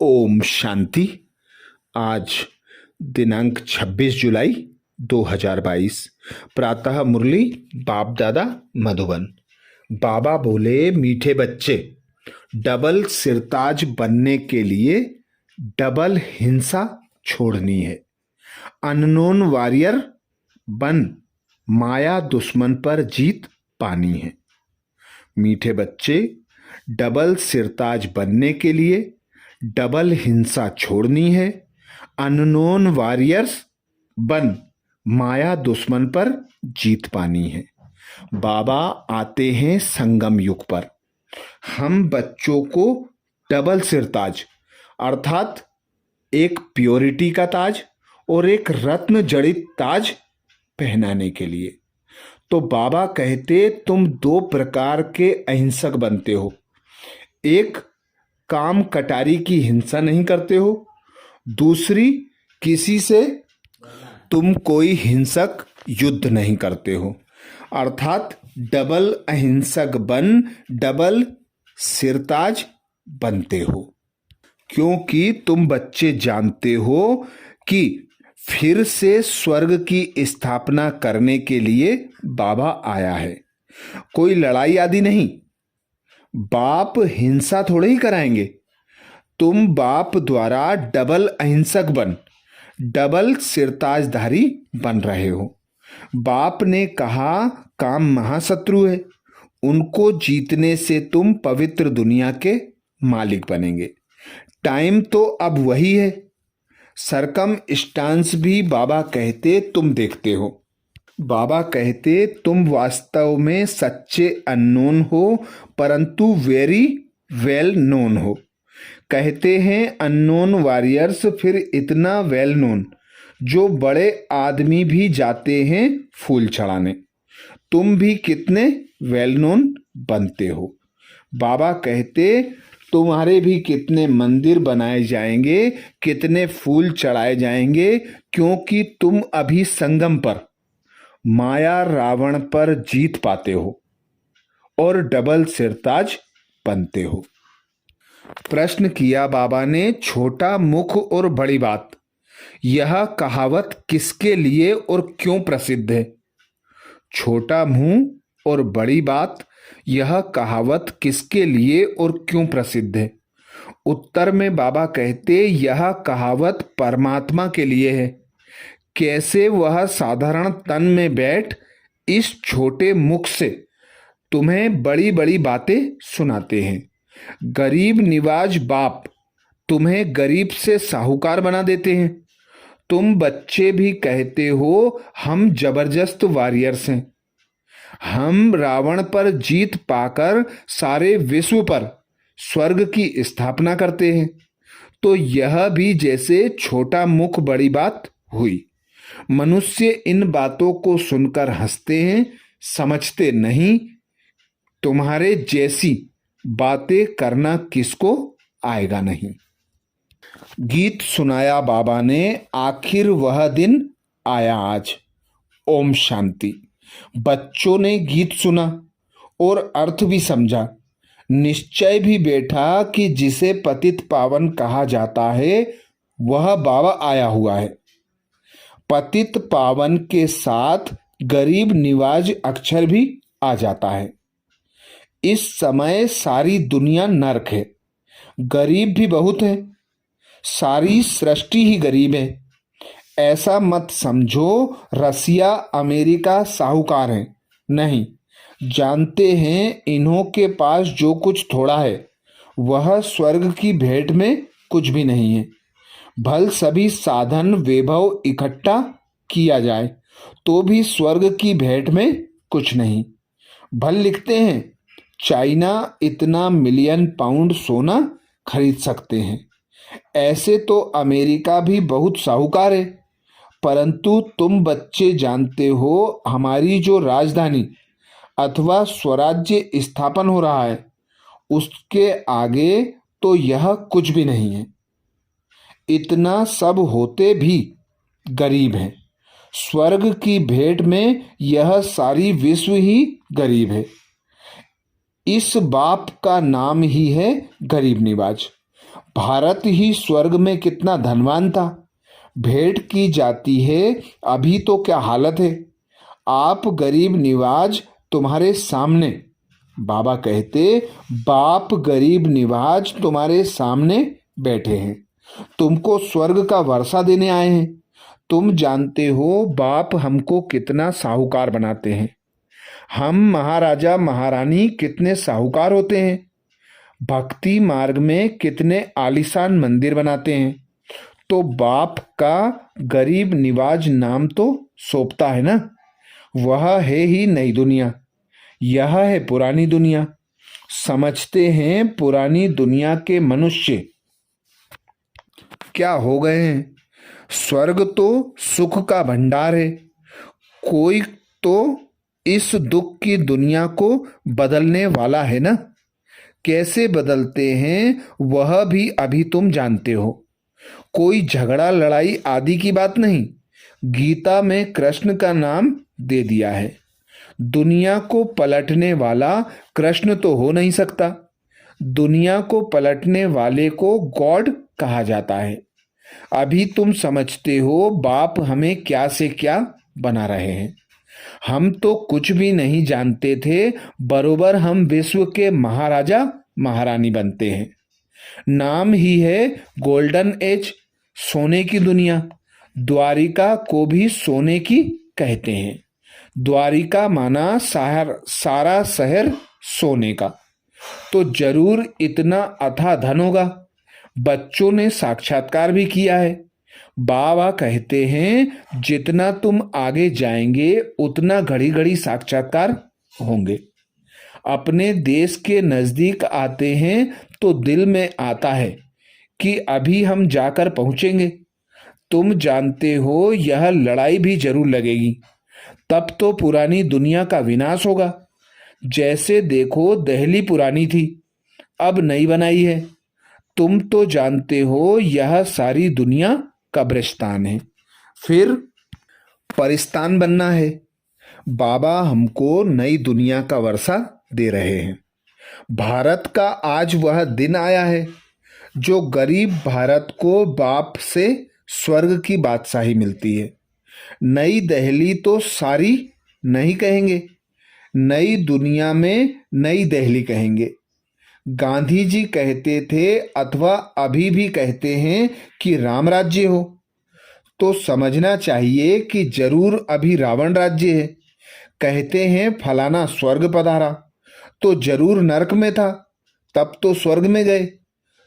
ओम शांति। आज दिनांक 26 जुलाई 2022। प्रातः मुरली बाप दादा मधुबन। बाबा बोले, मीठे बच्चे, डबल सिरताज बनने के लिए डबल हिंसा छोड़नी है। अननोन वॉरियर बन माया दुश्मन पर जीत पानी है। मीठे बच्चे, डबल सिरताज बनने के लिए डबल हिंसा छोड़नी है। अननोन वॉरियर्स बन माया दुश्मन पर जीत पानी है। बाबा आते हैं संगम युग पर। हम बच्चों को डबल सिरताज अर्थात एक प्योरिटी का ताज और एक रत्न जड़ित ताज पहनाने के लिए। तो बाबा कहते, तुम दो प्रकार के अहिंसक बनते हो। एक, काम कटारी की हिंसा नहीं करते हो। दूसरी, किसी से तुम कोई हिंसक युद्ध नहीं करते हो। अर्थात डबल अहिंसक बन डबल सिरताज बनते हो। क्योंकि तुम बच्चे जानते हो कि फिर से स्वर्ग की स्थापना करने के लिए बाबा आया है। कोई लड़ाई आदि नहीं। बाप हिंसा थोड़े ही कराएंगे। तुम बाप द्वारा डबल अहिंसक बन डबल सिरताजधारी बन रहे हो। बाप ने कहा, काम महाशत्रु है, उनको जीतने से तुम पवित्र दुनिया के मालिक बनेंगे। टाइम तो अब वही है। सरकम स्टांस भी बाबा कहते तुम देखते हो। बाबा कहते, तुम वास्तव में सच्चे अननोन हो, परंतु वेरी वेल नोन हो। कहते हैं अननोन वॉरियर्स, फिर इतना वेल नोन जो बड़े आदमी भी जाते हैं फूल चढ़ाने। तुम भी कितने वेल नोन बनते हो। बाबा कहते, तुम्हारे भी कितने मंदिर बनाए जाएंगे, कितने फूल चढ़ाए जाएंगे, क्योंकि तुम अभी संगम पर माया रावण पर जीत पाते हो और डबल सिरताज बनते हो। प्रश्न किया बाबा ने, छोटा मुख और बड़ी बात, यह कहावत किसके लिए और क्यों प्रसिद्ध है? छोटा मुंह और बड़ी बात, यह कहावत किसके लिए और क्यों प्रसिद्ध है? उत्तर में बाबा कहते, यह कहावत परमात्मा के लिए है। कैसे वह साधारण तन में बैठ इस छोटे मुख से तुम्हें बड़ी बड़ी बातें सुनाते हैं। गरीब निवाज बाप तुम्हें गरीब से साहूकार बना देते हैं। तुम बच्चे भी कहते हो, हम जबरदस्त वॉरियर्स हैं। हम रावण पर जीत पाकर सारे विश्व पर स्वर्ग की स्थापना करते हैं। तो यह भी जैसे छोटा मुख बड़ी बात हुई। मनुष्य इन बातों को सुनकर हंसते हैं, समझते नहीं। तुम्हारे जैसी बातें करना किसको आएगा नहीं। गीत सुनाया बाबा ने, आखिर वह दिन आया आज। ओम शांति। बच्चों ने गीत सुना और अर्थ भी समझा। निश्चय भी बैठा कि जिसे पतित पावन कहा जाता है वह बाबा आया हुआ है। पतित पावन के साथ गरीब निवाज अक्षर भी आ जाता है। इस समय सारी दुनिया नरक है। गरीब भी बहुत है। सारी सृष्टि ही गरीब है। ऐसा मत समझो रसिया अमेरिका साहूकार है। नहीं, जानते हैं इन्हों के पास जो कुछ थोड़ा है वह स्वर्ग की भेंट में कुछ भी नहीं है। भल सभी साधन वैभव इकट्ठा किया जाए तो भी स्वर्ग की भेंट में कुछ नहीं। भल लिखते हैं चाइना इतना मिलियन पाउंड सोना खरीद सकते हैं। ऐसे तो अमेरिका भी बहुत साहूकार है। परंतु तुम बच्चे जानते हो, हमारी जो राजधानी अथवा स्वराज्य स्थापन हो रहा है उसके आगे तो यह कुछ भी नहीं है। इतना सब होते भी गरीब हैं। स्वर्ग की भेंट में यह सारी विश्व ही गरीब है। इस बाप का नाम ही है गरीब निवाज। भारत ही स्वर्ग में कितना धनवान था। भेंट की जाती है, अभी तो क्या हालत है। आप गरीब निवाज तुम्हारे सामने। बाबा कहते, बाप गरीब निवाज तुम्हारे सामने बैठे हैं, तुमको स्वर्ग का वर्षा देने आए हैं। तुम जानते हो बाप हमको कितना साहूकार बनाते हैं। हम महाराजा महारानी कितने साहूकार होते हैं। भक्ति मार्ग में कितने आलीशान मंदिर बनाते हैं। तो बाप का गरीब निवाज नाम तो सौंपता है ना। वह है ही नई दुनिया, यह है पुरानी दुनिया। समझते हैं पुरानी दुनिया के मनुष्य क्या हो गए हैं। स्वर्ग तो सुख का भंडार है। कोई तो इस दुख की दुनिया को बदलने वाला है ना। कैसे बदलते हैं वह भी अभी तुम जानते हो। कोई झगड़ा लड़ाई आदि की बात नहीं। गीता में कृष्ण का नाम दे दिया है। दुनिया को पलटने वाला कृष्ण तो हो नहीं सकता। दुनिया को पलटने वाले को गॉड कहा जाता है। अभी तुम समझते हो बाप हमें क्या से क्या बना रहे हैं। हम तो कुछ भी नहीं जानते थे, बरोबर हम विश्व के महाराजा महारानी बनते हैं। नाम ही है गोल्डन एज, सोने की दुनिया। द्वारिका को भी सोने की कहते हैं। द्वारिका माना सारा शहर सोने का। तो जरूर इतना अथाह धन होगा। बच्चों ने साक्षात्कार भी किया है। बाबा कहते हैं जितना तुम आगे जाएंगे उतना घड़ी घड़ी साक्षात्कार होंगे। अपने देश के नजदीक आते हैं तो दिल में आता है कि अभी हम जाकर पहुंचेंगे। तुम जानते हो यह लड़ाई भी जरूर लगेगी, तब तो पुरानी दुनिया का विनाश होगा। जैसे देखो दिल्ली पुरानी थी, अब नई बनाई है। तुम तो जानते हो यह सारी दुनिया कब्रिस्तान है, फिर परिस्तान बनना है। बाबा हमको नई दुनिया का वर्षा दे रहे हैं। भारत का आज वह दिन आया है जो गरीब भारत को बाप से स्वर्ग की बादशाही मिलती है। नई दिल्ली तो सारी नहीं कहेंगे, नई दुनिया में नई दिल्ली कहेंगे। गांधी जी कहते थे अथवा अभी भी कहते हैं कि राम राज्य हो, तो समझना चाहिए कि जरूर अभी रावण राज्य है। कहते हैं फलाना स्वर्ग पधारा, तो जरूर नरक में था, तब तो स्वर्ग में गए।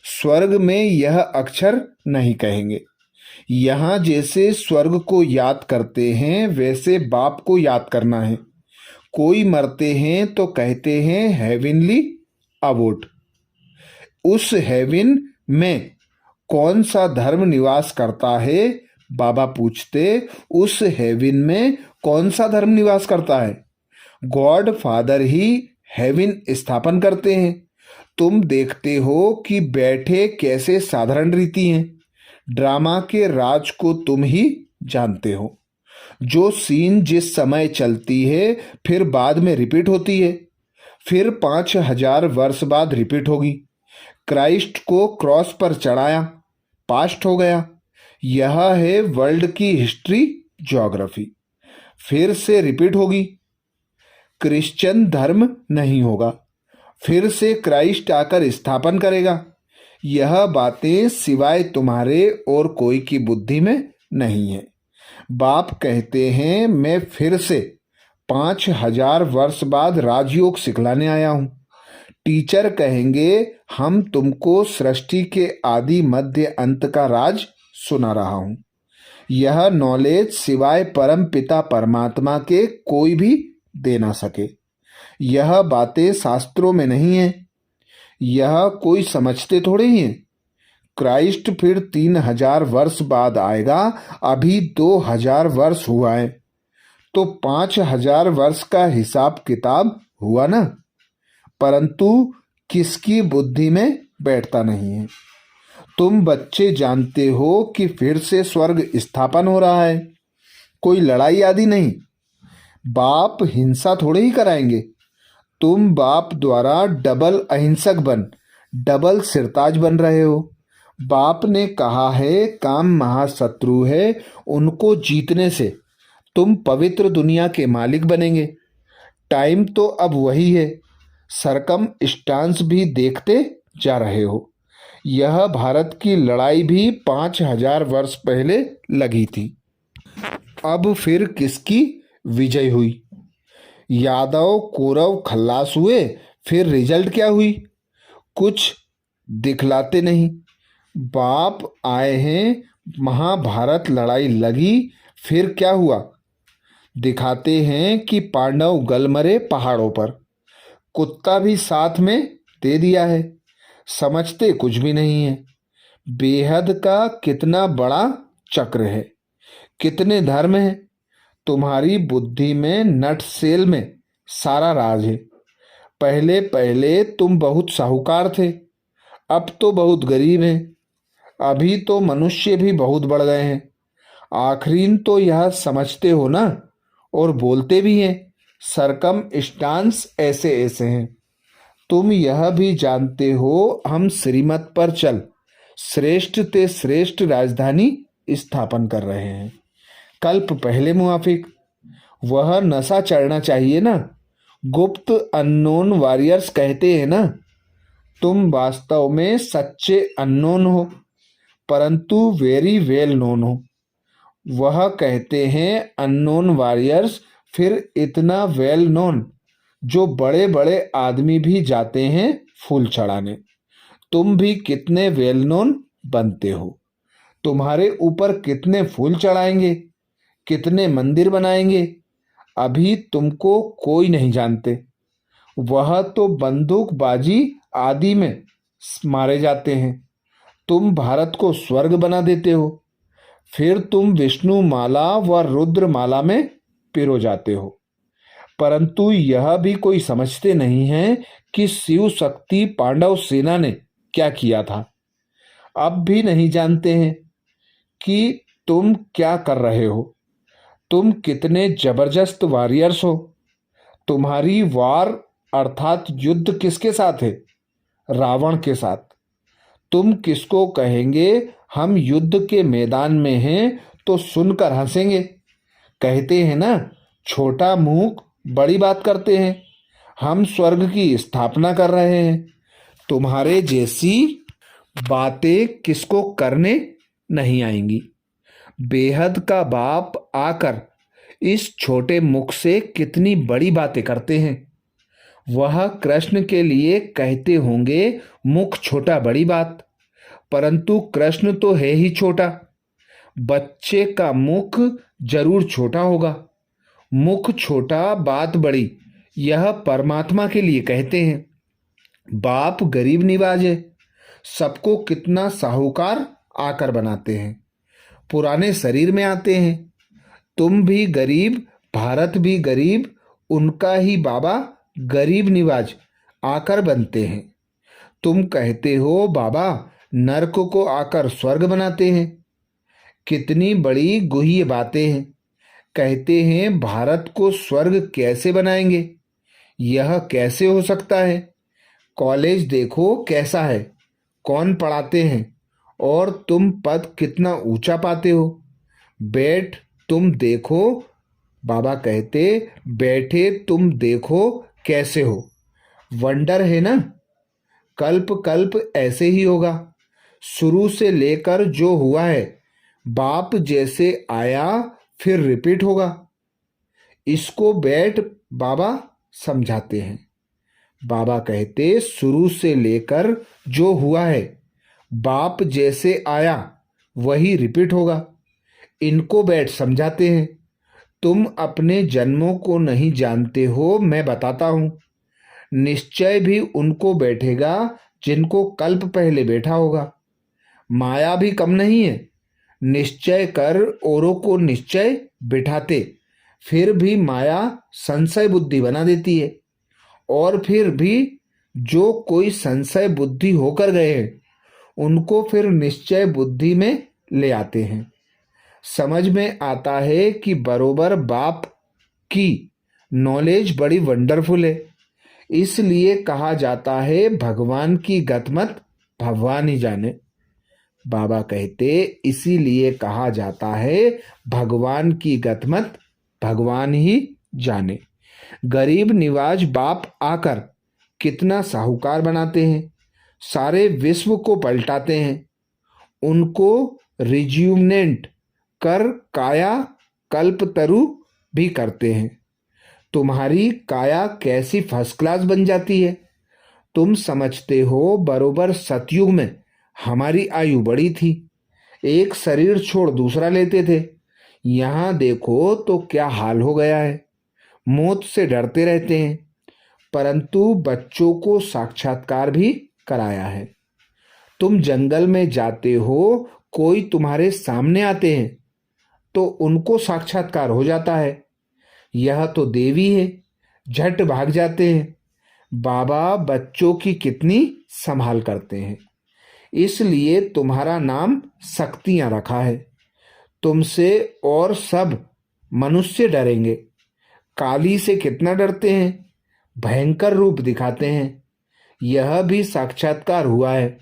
स्वर्ग में यह अक्षर नहीं कहेंगे। यहाँ जैसे स्वर्ग को याद करते हैं वैसे बाप को याद करना है। कोई मरते हैं तो कहते हैं हेवनली अबोर्ड। उस हेवन में कौन सा धर्म निवास करता है? बाबा पूछते, उस हेवन में कौन सा धर्म निवास करता है? गॉड फादर ही हेवन स्थापन करते हैं। तुम देखते हो कि बैठे कैसे साधारण रीति हैं। ड्रामा के राज को तुम ही जानते हो। जो सीन जिस समय चलती है फिर बाद में रिपीट होती है, फिर 5000 वर्ष बाद रिपीट होगी। क्राइस्ट को क्रॉस पर चढ़ाया, पास्ट हो गया। यह है वर्ल्ड की हिस्ट्री ज्योग्राफी। फिर से रिपीट होगी। क्रिश्चियन धर्म नहीं होगा, फिर से क्राइस्ट आकर स्थापन करेगा। यह बातें सिवाय तुम्हारे और कोई की बुद्धि में नहीं है। बाप कहते हैं मैं फिर से 5000 वर्ष बाद राजयोग सिखलाने आया हूं। टीचर कहेंगे हम तुमको सृष्टि के आदि मध्य अंत का राज सुना रहा हूं। यह नॉलेज सिवाय परम पिता परमात्मा के कोई भी दे ना सके। यह बातें शास्त्रों में नहीं है, यह कोई समझते थोड़े ही हैं। क्राइस्ट फिर 3000 वर्ष बाद आएगा, अभी 2000 वर्ष हुआ है, तो 5000 वर्ष का हिसाब किताब हुआ ना। परंतु किसकी बुद्धि में बैठता नहीं है। तुम बच्चे जानते हो कि फिर से स्वर्ग स्थापन हो रहा है, कोई लड़ाई आदि नहीं। बाप हिंसा थोड़े ही कराएंगे। तुम बाप द्वारा डबल अहिंसक डबल सिरताज बन रहे हो। बाप ने कहा है काम महाशत्रु है, उनको जीतने से तुम पवित्र दुनिया के मालिक बनेंगे। टाइम तो अब वही है, सरकम स्टांस भी देखते जा रहे हो। यह भारत की लड़ाई भी 5,000 वर्ष पहले लगी थी। अब फिर किसकी विजय हुई? यादव कौरव खल्लास हुए, फिर रिजल्ट क्या हुई? कुछ दिखलाते नहीं। बाप आए हैं, महाभारत लड़ाई लगी, फिर क्या हुआ? दिखाते हैं कि पांडव गल मरे पहाड़ों पर, कुत्ता भी साथ में दे दिया है। समझते कुछ भी नहीं है। बेहद का कितना बड़ा चक्र है, कितने धर्म है। तुम्हारी बुद्धि में नट सेल में सारा राज है। पहले पहले तुम बहुत साहूकार थे, अब तो बहुत गरीब हैं। अभी तो मनुष्य भी बहुत बढ़ गए हैं। आखिरीन तो यह समझते हो ना, और बोलते भी हैं। सरकम स्टांस ऐसे ऐसे हैं। तुम यह भी जानते हो हम श्रीमत पर चल श्रेष्ठ ते श्रेष्ठ राजधानी स्थापन कर रहे हैं। कल्प पहले मुआफिक वह नशा चढ़ना चाहिए ना। गुप्त अननोन वॉरियर्स कहते हैं ना, तुम वास्तव में सच्चे अननोन हो, परंतु वेरी वेल नोन हो। वह कहते हैं अननोन वॉरियर्स, फिर इतना वेल नोन जो बड़े बड़े आदमी भी जाते हैं फूल चढ़ाने। तुम भी कितने वेल नोन बनते हो। तुम्हारे ऊपर कितने फूल चढ़ाएंगे, कितने मंदिर बनाएंगे, अभी तुमको कोई नहीं जानते। वह तो बंदूकबाजी आदि में मारे जाते हैं। तुम भारत को स्वर्ग बना देते हो, फिर तुम विष्णु माला व रुद्र माला में पिरो जाते हो। परंतु यह भी कोई समझते नहीं है कि शिव शक्ति पांडव सेना ने क्या किया था। अब भी नहीं जानते हैं कि तुम क्या कर रहे हो। तुम कितने जबरदस्त वॉरियर्स हो। तुम्हारी वार अर्थात युद्ध किसके साथ है? रावण के साथ। तुम किसको कहेंगे हम युद्ध के मैदान में हैं तो सुनकर हंसेंगे। कहते हैं ना, छोटा मुंह बड़ी बात करते हैं। हम स्वर्ग की स्थापना कर रहे हैं। तुम्हारे जैसी बातें किसको करने नहीं आएंगी। बेहद का बाप आकर इस छोटे मुख से कितनी बड़ी बातें करते हैं। वह कृष्ण के लिए कहते होंगे मुख छोटा बड़ी बात, परंतु कृष्ण तो है ही छोटा। बच्चे का मुख जरूर छोटा होगा। मुख छोटा बात बड़ी, यह परमात्मा के लिए कहते हैं। बाप गरीब निवाज है, सबको कितना साहूकार आकर बनाते हैं। पुराने शरीर में आते हैं। तुम भी गरीब, भारत भी गरीब, उनका ही बाबा गरीब निवाज आकर बनते हैं। तुम कहते हो बाबा नरक को आकर स्वर्ग बनाते हैं। कितनी बड़ी गुह्य बातें हैं। कहते हैं भारत को स्वर्ग कैसे बनाएंगे, यह कैसे हो सकता है? कॉलेज देखो कैसा है, कौन पढ़ाते हैं, और तुम पद कितना ऊंचा पाते हो। बैठ तुम देखो, बाबा कहते बैठे तुम देखो कैसे हो। वंडर है ना। कल्प कल्प ऐसे ही होगा। शुरू से लेकर जो हुआ है, बाप जैसे आया फिर रिपीट होगा। इसको बैठ बाबा समझाते हैं। बाबा कहते शुरू से लेकर जो हुआ है, बाप जैसे आया वही रिपीट होगा। इनको बैठ समझाते हैं। तुम अपने जन्मों को नहीं जानते हो, मैं बताता हूं। निश्चय भी उनको बैठेगा जिनको कल्प पहले बैठा होगा। माया भी कम नहीं है। निश्चय कर औरों को निश्चय बिठाते, फिर भी माया संशय बुद्धि बना देती है। और फिर भी जो कोई संशय बुद्धि होकर गए हैं, उनको फिर निश्चय बुद्धि में ले आते हैं। समझ में आता है कि बरोबर बाप की नॉलेज बड़ी वंडरफुल है। इसलिए कहा जाता है भगवान की गतमत भगवान ही जाने। बाबा कहते इसीलिए कहा जाता है भगवान की गतमत भगवान ही जाने। गरीब निवाज बाप आकर कितना साहूकार बनाते हैं, सारे विश्व को पलटाते हैं। उनको रिज्यूमनेंट कर काया कल्पतरु भी करते हैं। तुम्हारी काया कैसी फर्स्ट क्लास बन जाती है। तुम समझते हो बरोबर सतयुग में हमारी आयु बड़ी थी, एक शरीर छोड़ दूसरा लेते थे। यहाँ देखो तो क्या हाल हो गया है। मौत से डरते रहते हैं, परंतु बच्चों को साक्षात्कार भी कराया है। तुम जंगल में जाते हो, कोई तुम्हारे सामने आते हैं तो उनको साक्षात्कार हो जाता है। यह तो देवी है, झट भाग जाते हैं। बाबा बच्चों की कितनी संभाल करते हैं, इसलिए तुम्हारा नाम शक्तियां रखा है। तुमसे और सब मनुष्य डरेंगे। काली से कितना डरते हैं, भयंकर रूप दिखाते हैं। यह भी साक्षात्कार हुआ है।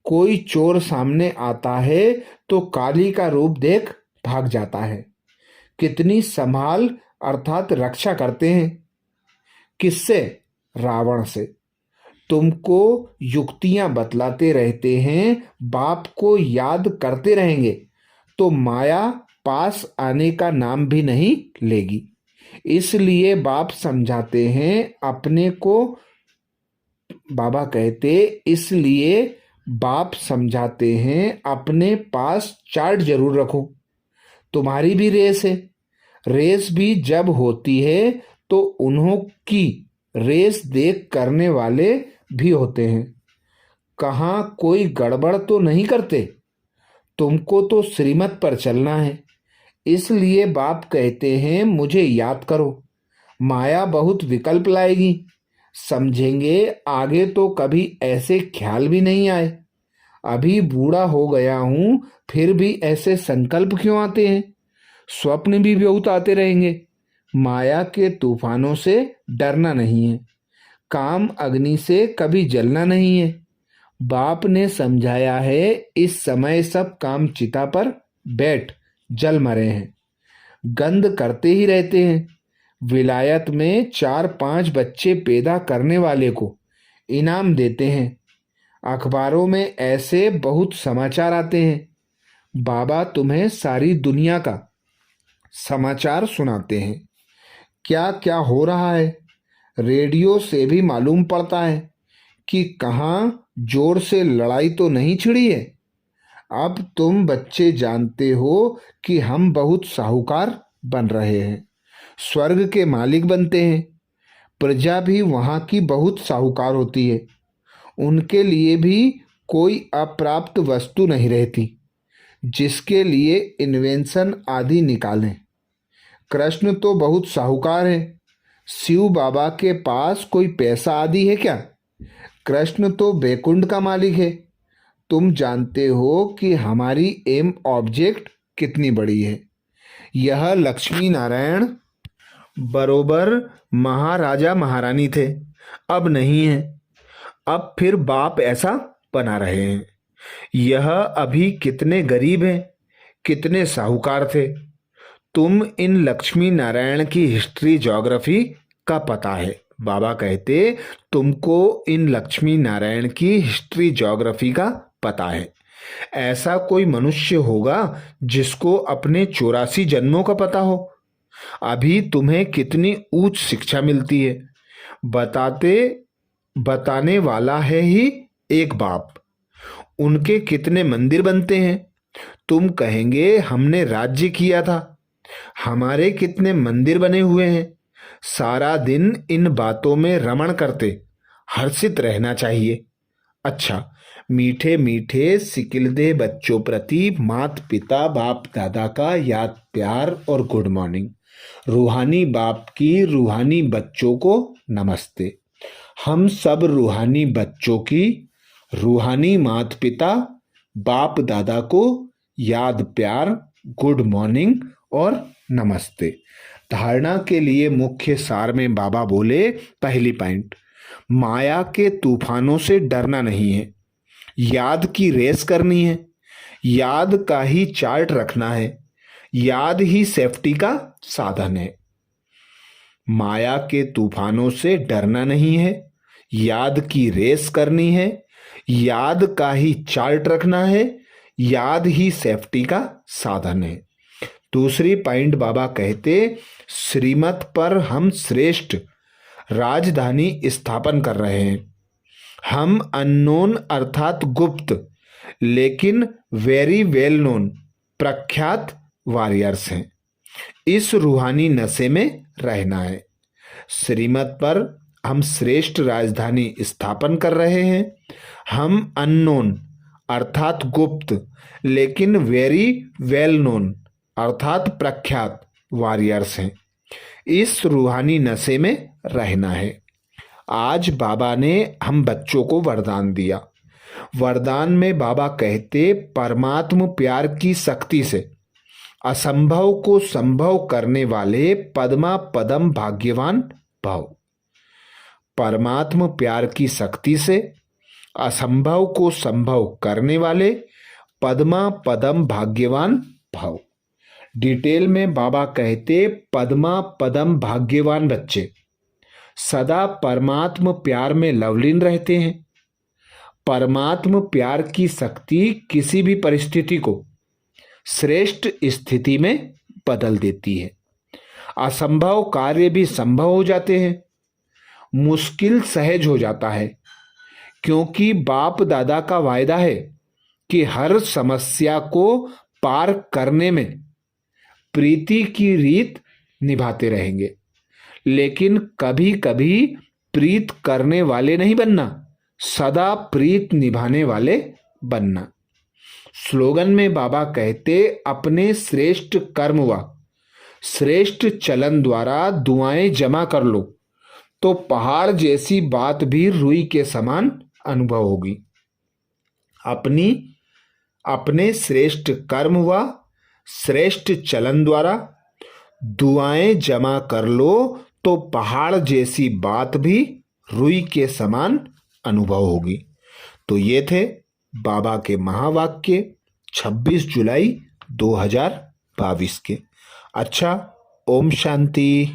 कोई चोर सामने आता है तो काली का रूप देख भाग जाता है। कितनी संभाल अर्थात रक्षा करते हैं। किससे? रावण से। तुमको युक्तियां बतलाते रहते हैं, बाप को याद करते रहेंगे तो माया पास आने का नाम भी नहीं लेगी। इसलिए बाप समझाते हैं अपने को। बाबा कहते इसलिए बाप समझाते हैं अपने पास चार्ट जरूर रखो। तुम्हारी भी रेस है। रेस भी जब होती है तो उन्हों की रेस देख करने वाले भी होते हैं। कहाँ कोई गड़बड़ तो नहीं करते। तुमको तो श्रीमत पर चलना है। इसलिए बाप कहते हैं मुझे याद करो। माया बहुत विकल्प लाएगी, समझेंगे आगे तो कभी ऐसे ख्याल भी नहीं आए। अभी बूढ़ा हो गया हूं, फिर भी ऐसे संकल्प क्यों आते हैं। स्वप्न भी बहुत आते रहेंगे। माया के तूफानों से डरना नहीं है, काम अग्नि से कभी जलना नहीं है। बाप ने समझाया है इस समय सब काम चिता पर बैठ जल मरे हैं, गंध करते ही रहते हैं। विलायत में 4-5 बच्चे पैदा करने वाले को इनाम देते हैं। अखबारों में ऐसे बहुत समाचार आते हैं। बाबा तुम्हें सारी दुनिया का समाचार सुनाते हैं, क्या क्या हो रहा है। रेडियो से भी मालूम पड़ता है कि कहाँ जोर से लड़ाई तो नहीं छिड़ी है। अब तुम बच्चे जानते हो कि हम बहुत साहूकार बन रहे हैं, स्वर्ग के मालिक बनते हैं। प्रजा भी वहाँ की बहुत साहूकार होती है। उनके लिए भी कोई अप्राप्त वस्तु नहीं रहती जिसके लिए इन्वेंशन आदि निकालें। कृष्ण तो बहुत साहूकार है। शिव बाबा के पास कोई पैसा आदि है क्या? कृष्ण तो बैकुंठ का मालिक है। तुम जानते हो कि हमारी एम ऑब्जेक्ट कितनी बड़ी है। यह लक्ष्मी नारायण बरोबर महाराजा महारानी थे, अब नहीं है। अब फिर बाप ऐसा बना रहे हैं। यह अभी कितने गरीब हैं, कितने साहूकार थे। तुम इन लक्ष्मी नारायण की हिस्ट्री ज्योग्राफी का पता है। बाबा कहते तुमको इन लक्ष्मी नारायण की हिस्ट्री ज्योग्राफी का पता है। ऐसा कोई मनुष्य होगा जिसको अपने 84 जन्मों का पता हो। अभी तुम्हें कितनी उच्च शिक्षा मिलती है। बताने वाला है ही एक बाप। उनके कितने मंदिर बनते हैं। तुम कहेंगे हमने राज्य किया था, हमारे कितने मंदिर बने हुए हैं। सारा दिन इन बातों में रमण करते हर्षित रहना चाहिए। अच्छा, मीठे मीठे सिकिलदे बच्चों प्रति मात पिता बाप दादा का याद प्यार और गुड मॉर्निंग। रूहानी बाप की रूहानी बच्चों को नमस्ते। हम सब रूहानी बच्चों की रूहानी मात पिता बाप दादा को याद प्यार गुड मॉर्निंग और नमस्ते। धारणा के लिए मुख्य सार में बाबा बोले, पहली पॉइंट, माया के तूफानों से डरना नहीं है, याद की रेस करनी है। याद का ही चार्ट रखना है, याद ही सेफ्टी का साधन है। माया के तूफानों से डरना नहीं है, याद की रेस करनी है, याद का ही चार्ट रखना है, याद ही सेफ्टी का साधन है। दूसरी पॉइंट बाबा कहते, श्रीमत पर हम श्रेष्ठ राजधानी स्थापन कर रहे हैं। हम अननोन अर्थात गुप्त लेकिन वेरी वेल नोन प्रख्यात वॉरियर्स हैं। इस रूहानी नशे में रहना है। श्रीमत पर हम श्रेष्ठ राजधानी स्थापन कर रहे हैं। हम अननोन अर्थात गुप्त लेकिन वेरी वेल नोन अर्थात प्रख्यात वॉरियर्स हैं। इस रूहानी नशे में रहना है। आज बाबा ने हम बच्चों को वरदान दिया। वरदान में बाबा कहते, परमात्म प्यार की शक्ति से असंभव को संभव करने वाले पद्मा पदम भाग्यवान भव। परमात्म प्यार की शक्ति से असंभव को संभव करने वाले पद्मा पदम भाग्यवान भव। डिटेल में बाबा कहते, पद्मा पदम भाग्यवान बच्चे सदा परमात्म प्यार में लवलीन रहते हैं। परमात्म प्यार की शक्ति किसी भी परिस्थिति को श्रेष्ठ स्थिति में बदल देती है। असंभव कार्य भी संभव हो जाते हैं, मुश्किल सहज हो जाता है, क्योंकि बाप दादा का वायदा है कि हर समस्या को पार करने में प्रीति की रीत निभाते रहेंगे। लेकिन कभी कभी प्रीत करने वाले नहीं बनना, सदा प्रीत निभाने वाले बनना। स्लोगन में बाबा कहते, अपने श्रेष्ठ कर्म व श्रेष्ठ चलन द्वारा दुआएं जमा कर लो तो पहाड़ जैसी बात भी रुई के समान अनुभव होगी। अपने श्रेष्ठ कर्म व श्रेष्ठ चलन द्वारा दुआएं जमा कर लो तो पहाड़ जैसी बात भी रुई के समान अनुभव होगी। तो ये थे बाबा के महावाक्य 26 जुलाई 2022 के। अच्छा, ओम शांति।